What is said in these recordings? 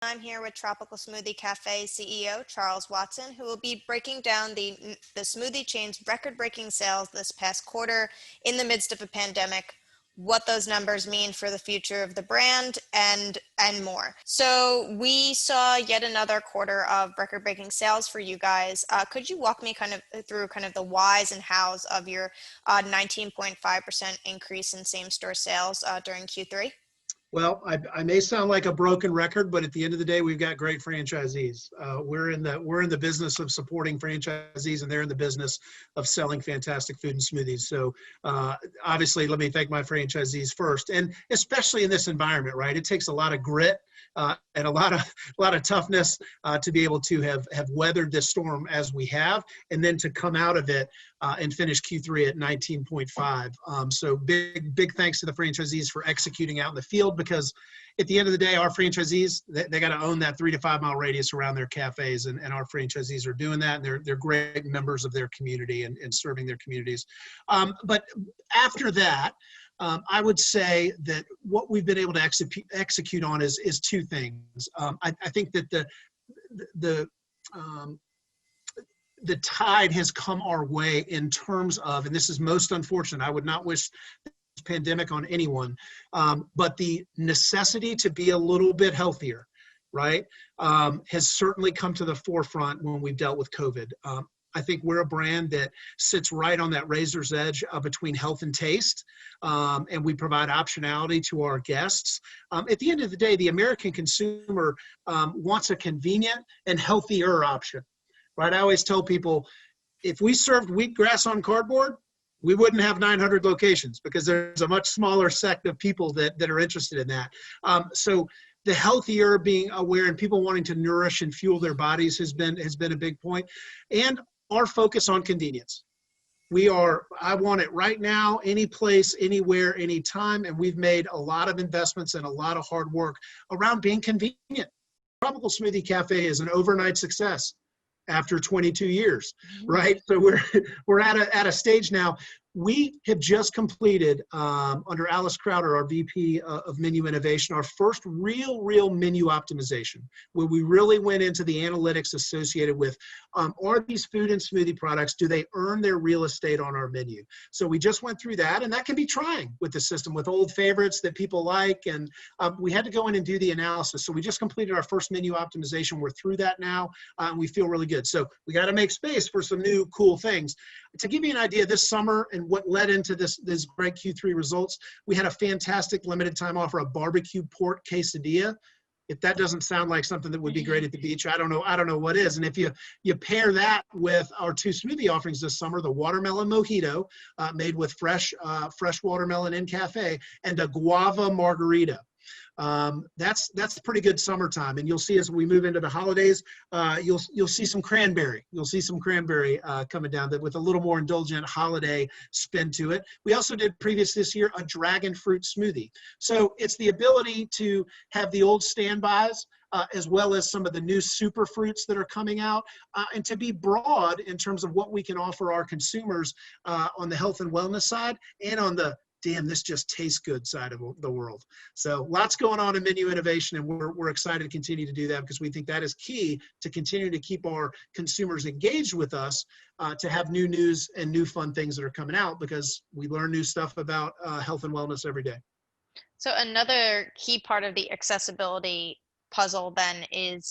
I'm here with Tropical Smoothie Cafe CEO Charles Watson, who will be breaking down the smoothie chain's record-breaking sales this past quarter in the midst of a pandemic, what those numbers mean for the future of the brand, and more. So we saw yet another quarter of record-breaking sales for you guys. Could you walk me through the whys and hows of your 19.5% increase in same-store sales during Q3? Well, I may sound like a broken record, but at the end of the day, we've got great franchisees. We're in the business of supporting franchisees, and they're in the business of selling fantastic food and smoothies. So obviously, let me thank my franchisees first, and especially in this environment, right? It takes a lot of grit and a lot of toughness to be able to have weathered this storm as we have, and then to come out of it and finish Q3 at 19.5. So big thanks to the franchisees for executing out in the field, because at the end of the day, our franchisees, they got to own that 3 to 5 mile radius around their cafes, and our franchisees are doing that, and they're great members of their community and serving their communities. But after that, I would say that what we've been able to execute on is two things. I think that the tide has come our way in terms of, and this is most unfortunate, I would not wish this pandemic on anyone, but the necessity to be a little bit healthier, right, has certainly come to the forefront when we've dealt with COVID. I think we're a brand that sits right on that razor's edge between health and taste, and we provide optionality to our guests. At the end of the day, the American consumer wants a convenient and healthier option, right? I always tell people, if we served wheatgrass on cardboard, we wouldn't have 900 locations, because there's a much smaller sect of people that are interested in that. So the healthier, being aware, and people wanting to nourish and fuel their bodies has been a big point. And our focus on convenience. I want it right now, any place, anywhere, anytime, and we've made a lot of investments and a lot of hard work around being convenient. Tropical Smoothie Cafe is an overnight success after 22 years, right? So we're at a stage now. We have just completed, under Alice Crowder, our VP of Menu Innovation, our first real menu optimization, where we really went into the analytics associated with, are these food and smoothie products, do they earn their real estate on our menu? So we just went through that, and that can be trying with the system, with old favorites that people like, and we had to go in and do the analysis. So we just completed our first menu optimization. We're through that now, and we feel really good. So we got to make space for some new cool things. To give you an idea, this summer and what led into this great Q3 results, we had a fantastic limited time offer, a barbecue pork quesadilla. If that doesn't sound like something that would be great at the beach, I don't know what is. And if you pair that with our two smoothie offerings this summer, the watermelon mojito, made with fresh watermelon in cafe, and a guava margarita. That's pretty good summertime, and you'll see as we move into the holidays, you'll see some cranberry. You'll see some cranberry coming down with a little more indulgent holiday spin to it. We also did previous this year a dragon fruit smoothie. So it's the ability to have the old standbys, as well as some of the new super fruits that are coming out, and to be broad in terms of what we can offer our consumers on the health and wellness side, and on the damn, this just tastes good side of the world. So lots going on in menu innovation, and we're excited to continue to do that, because we think that is key to continue to keep our consumers engaged with us, to have new news and new fun things that are coming out, because we learn new stuff about health and wellness every day. So another key part of the accessibility puzzle then is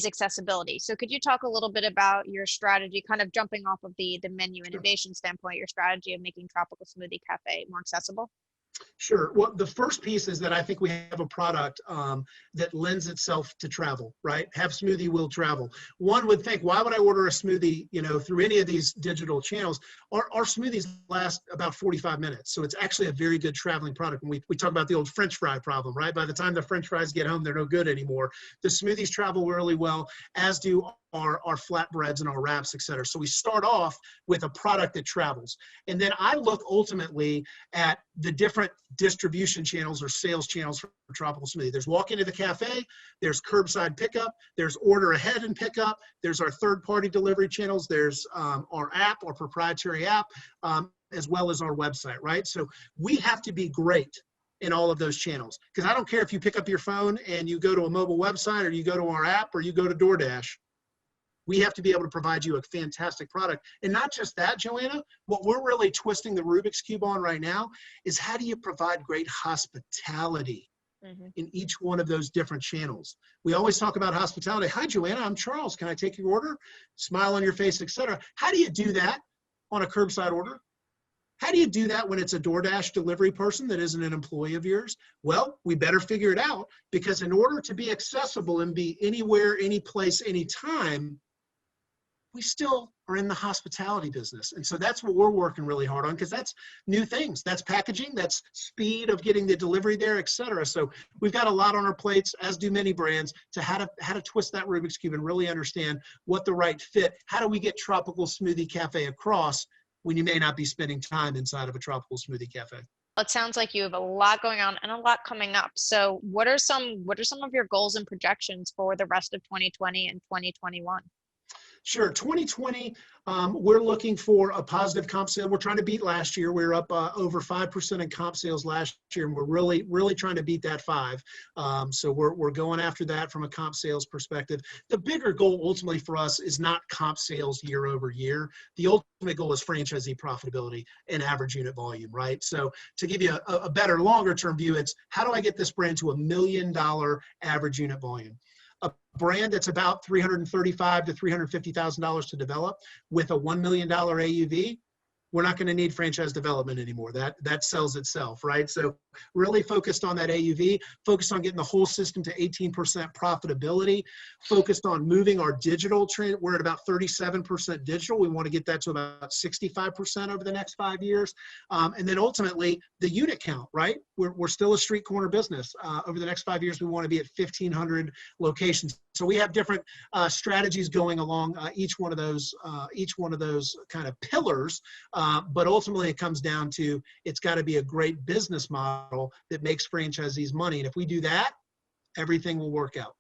accessibility. So could you talk a little bit about your strategy, kind of jumping off of the menu innovation standpoint, your strategy of making Tropical Smoothie Cafe more accessible? Sure. Well, the first piece is that I think we have a product that lends itself to travel, right? Have Smoothie will travel. One would think, why would I order a smoothie, through any of these digital channels? Our smoothies last about 45 minutes. So it's actually a very good traveling product. When we talk about the old French fry problem, right? By the time the French fries get home, they're no good anymore. The smoothies travel really well, as do our flatbreads and our wraps, et cetera. So we start off with a product that travels. And then I look ultimately at the different distribution channels or sales channels for Tropical Smoothie. There's walk into the cafe, there's curbside pickup, there's order ahead and pickup, there's our third-party delivery channels, there's our app, our proprietary app, as well as our website, right? So we have to be great in all of those channels. Because I don't care if you pick up your phone and you go to a mobile website, or you go to our app, or you go to DoorDash. We have to be able to provide you a fantastic product. And not just that, Joanna, what we're really twisting the Rubik's Cube on right now is, how do you provide great hospitality in each one of those different channels? We always talk about hospitality. Hi, Joanna, I'm Charles. Can I take your order? Smile on your face, etc. How do you do that on a curbside order? How do you do that when it's a DoorDash delivery person that isn't an employee of yours? Well, we better figure it out, because in order to be accessible and be anywhere, any place, anytime, we still are in the hospitality business. And so that's what we're working really hard on, because that's new things. That's packaging, that's speed of getting the delivery there, et cetera. So we've got a lot on our plates, as do many brands, to how to twist that Rubik's Cube and really understand what the right fit. How do we get Tropical Smoothie Cafe across when you may not be spending time inside of a Tropical Smoothie Cafe? It sounds like you have a lot going on and a lot coming up. So what are some of your goals and projections for the rest of 2020 and 2021? Sure. 2020, we're looking for a positive comp sale. We're trying to beat last year. We were up over 5% in comp sales last year, and we're really trying to beat that 5. So we're going after that from a comp sales perspective. The bigger goal ultimately for us is not comp sales year over year. The ultimate goal is franchisee profitability and average unit volume, right? So to give you a better longer term view, it's, how do I get this brand to $1 million average unit volume? A brand that's about $335,000 to $350,000 to develop with a $1 million AUV, we're not going to need franchise development anymore. That sells itself, right? So really focused on that AUV, focused on getting the whole system to 18% profitability, focused on moving our digital trend. We're at about 37% digital. We want to get that to about 65% over the next 5 years. And then ultimately the unit count, right? We're still a street corner business. Over the next 5 years, we want to be at 1,500 locations. So we have different strategies going along each one of those kind of pillars. But ultimately it comes down to, it's got to be a great business model that makes franchisees money. And if we do that, everything will work out.